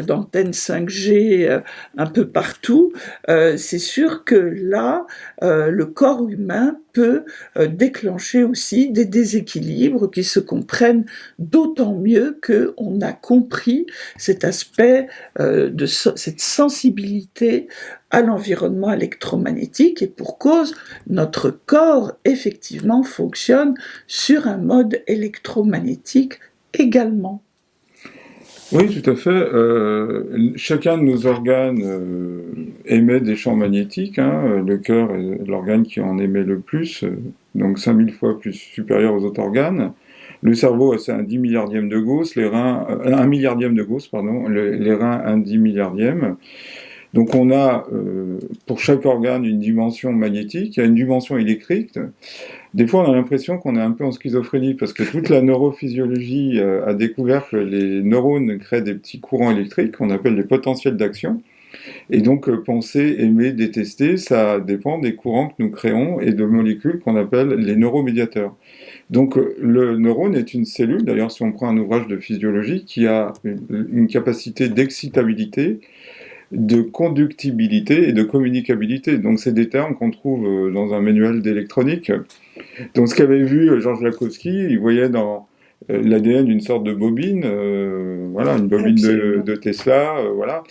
d'antennes 5G un peu partout. C'est sûr que là, le corps humain peut déclencher aussi des déséquilibres qui se comprennent d'autant mieux qu'on a compris cet aspect cette sensibilité à l'environnement électromagnétique, et pour cause, notre corps effectivement fonctionne sur un mode électromagnétique également. Oui, tout à fait. Chacun de nos organes émet des champs magnétiques, hein. Le cœur est l'organe qui en émet le plus, donc 5000 fois plus supérieur aux autres organes. Le cerveau, c'est un 10 milliardième de Gauss, les reins, 1 milliardième de Gauss, pardon, les reins, un 10 milliardième. Donc on a pour chaque organe une dimension magnétique, il y a une dimension électrique. Des fois, on a l'impression qu'on est un peu en schizophrénie parce que toute la neurophysiologie a découvert que les neurones créent des petits courants électriques qu'on appelle les potentiels d'action. Et donc, penser, aimer, détester, ça dépend des courants que nous créons et de molécules qu'on appelle les neuromédiateurs. Donc, le neurone est une cellule, d'ailleurs, si on prend un ouvrage de physiologie, qui a une capacité d'excitabilité, de conductibilité et de communicabilité. Donc, c'est des termes qu'on trouve dans un manuel d'électronique. Donc, ce qu'avait vu Georges Lakhovsky, il voyait dans l'ADN une sorte de bobine, voilà, une bobine de Tesla, voilà.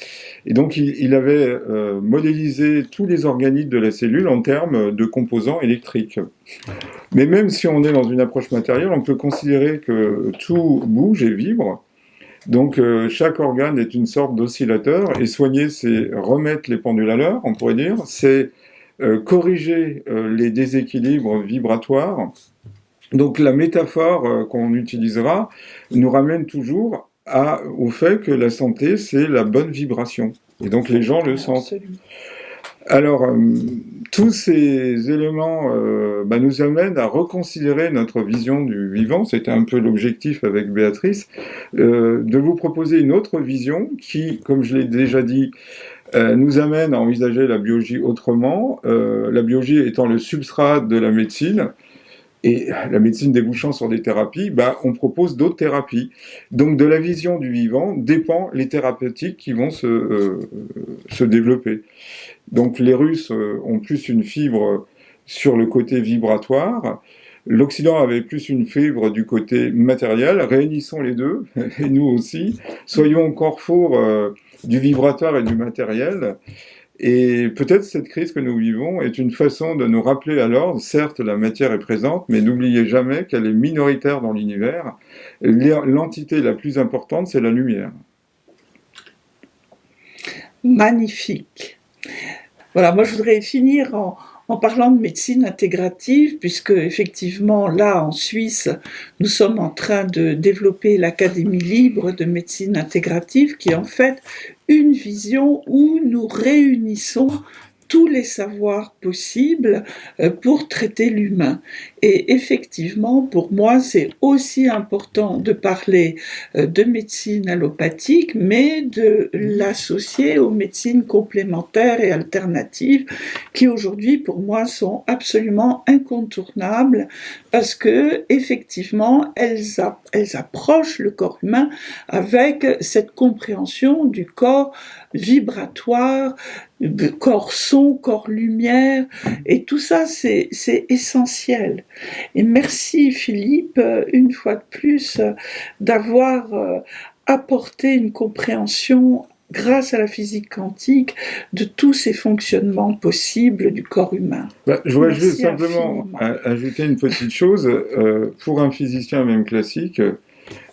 Et donc, il avait modélisé tous les organites de la cellule en termes de composants électriques. Mais même si on est dans une approche matérielle, on peut considérer que tout bouge et vibre. Donc, chaque organe est une sorte d'oscillateur, et soigner, c'est remettre les pendules à l'heure, on pourrait dire, c'est corriger les déséquilibres vibratoires. Donc la métaphore qu'on utilisera nous ramène toujours au fait que la santé, c'est la bonne vibration. Et donc les gens le sentent. Alors, tous ces éléments nous amènent à reconsidérer notre vision du vivant. C'était un peu l'objectif avec Béatrice, de vous proposer une autre vision qui, comme je l'ai déjà dit, nous amène à envisager la biologie autrement, la biologie étant le substrat de la médecine, et la médecine débouchant sur des thérapies, on propose d'autres thérapies. Donc de la vision du vivant dépend les thérapeutiques qui vont se développer. Donc les Russes ont plus une fibre sur le côté vibratoire, l'Occident avait plus une fibre du côté matériel. Réunissons les deux, et nous aussi, soyons encore forts du vibratoire et du matériel. Et peut-être cette crise que nous vivons est une façon de nous rappeler à l'ordre. Certes, la matière est présente, mais n'oubliez jamais qu'elle est minoritaire dans l'univers. L'entité la plus importante, c'est la lumière. Magnifique. Voilà, moi je voudrais finir en parlant de médecine intégrative, puisque effectivement là en Suisse, nous sommes en train de développer l'Académie libre de médecine intégrative, qui est en fait une vision où nous réunissons tous les savoirs possibles pour traiter l'humain. Et effectivement, pour moi, c'est aussi important de parler de médecine allopathique, mais de l'associer aux médecines complémentaires et alternatives, qui aujourd'hui, pour moi, sont absolument incontournables, parce que effectivement, elles approchent le corps humain avec cette compréhension du corps vibratoire, corps son, corps lumière, et tout ça c'est essentiel. Et merci Philippe, une fois de plus, d'avoir apporté une compréhension grâce à la physique quantique de tous ces fonctionnements possibles du corps humain. Je voudrais juste simplement ajouter une petite chose. Pour un physicien même classique,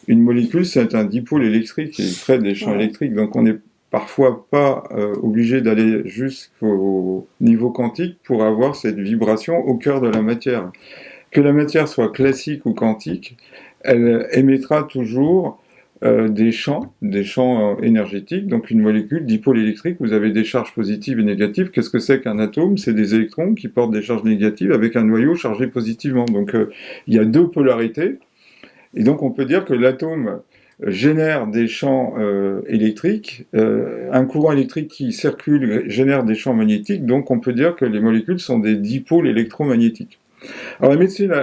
une molécule c'est un dipôle électrique qui crée des champs électriques, donc on est parfois pas obligé d'aller jusqu'au niveau quantique pour avoir cette vibration au cœur de la matière. Que la matière soit classique ou quantique, elle émettra toujours des champs énergétiques. Donc une molécule dipôle électrique, vous avez des charges positives et négatives. Qu'est-ce que c'est qu'un atome? C'est des électrons qui portent des charges négatives avec un noyau chargé positivement. Donc il y a deux polarités. Et donc on peut dire que l'atome génère des champs électriques. Un courant électrique qui circule génère des champs magnétiques, donc on peut dire que les molécules sont des dipôles électromagnétiques. Alors la médecine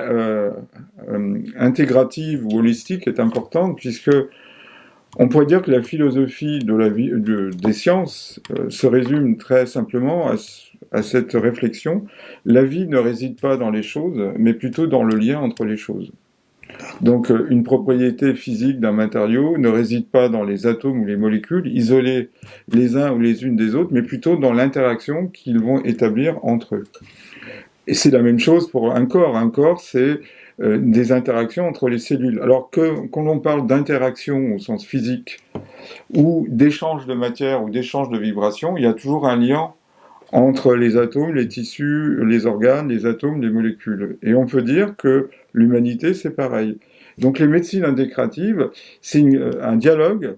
intégrative ou holistique est importante puisque on pourrait dire que la philosophie de la vie, des sciences se résume très simplement à cette réflexion. La vie ne réside pas dans les choses, mais plutôt dans le lien entre les choses. Donc une propriété physique d'un matériau ne réside pas dans les atomes ou les molécules, isolés les uns ou les unes des autres, mais plutôt dans l'interaction qu'ils vont établir entre eux. Et c'est la même chose pour un corps. Un corps, c'est des interactions entre les cellules. Alors que quand l'on parle d'interaction au sens physique, ou d'échange de matière, ou d'échange de vibrations, il y a toujours un lien entre les atomes, les tissus, les organes, les atomes, les molécules. Et on peut dire que l'humanité, c'est pareil. Donc les médecines intégratives, c'est un dialogue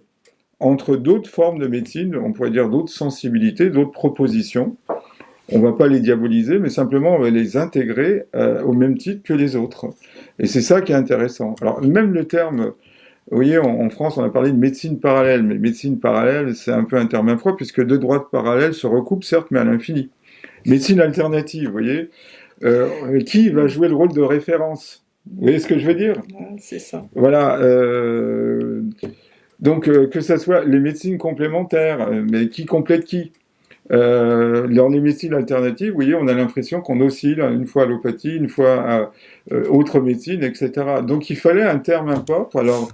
entre d'autres formes de médecine, on pourrait dire d'autres sensibilités, d'autres propositions. On ne va pas les diaboliser, mais simplement on va les intégrer au même titre que les autres. Et c'est ça qui est intéressant. Alors même le terme, vous voyez, en France on a parlé de médecine parallèle, mais médecine parallèle c'est un peu un terme impropre, puisque deux droites parallèles se recoupent certes, mais à l'infini. Médecine alternative, vous voyez, qui va jouer le rôle de référence? Vous voyez ce que je veux dire? C'est ça. Voilà. Donc que ce soit les médecines complémentaires, mais qui complète qui? Dans les médecines alternatives, vous voyez, on a l'impression qu'on oscille une fois allopathie, une fois à autre médecine, etc. Donc il fallait un terme impropre. Alors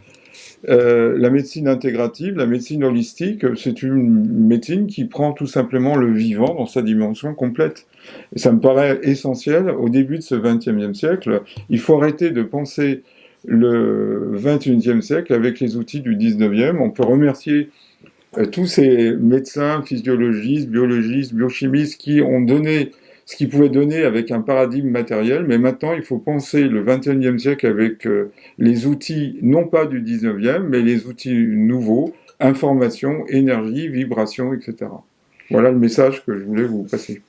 la médecine intégrative, la médecine holistique, c'est une médecine qui prend tout simplement le vivant dans sa dimension complète. Et ça me paraît essentiel au début de ce XXe siècle. Il faut arrêter de penser le XXIe siècle avec les outils du XIXe. On peut remercier tous ces médecins, physiologistes, biologistes, biochimistes qui ont donné ce qu'ils pouvaient donner avec un paradigme matériel, mais maintenant il faut penser le XXIe siècle avec les outils, non pas du XIXe, mais les outils nouveaux, information, énergie, vibration, etc. Voilà le message que je voulais vous passer.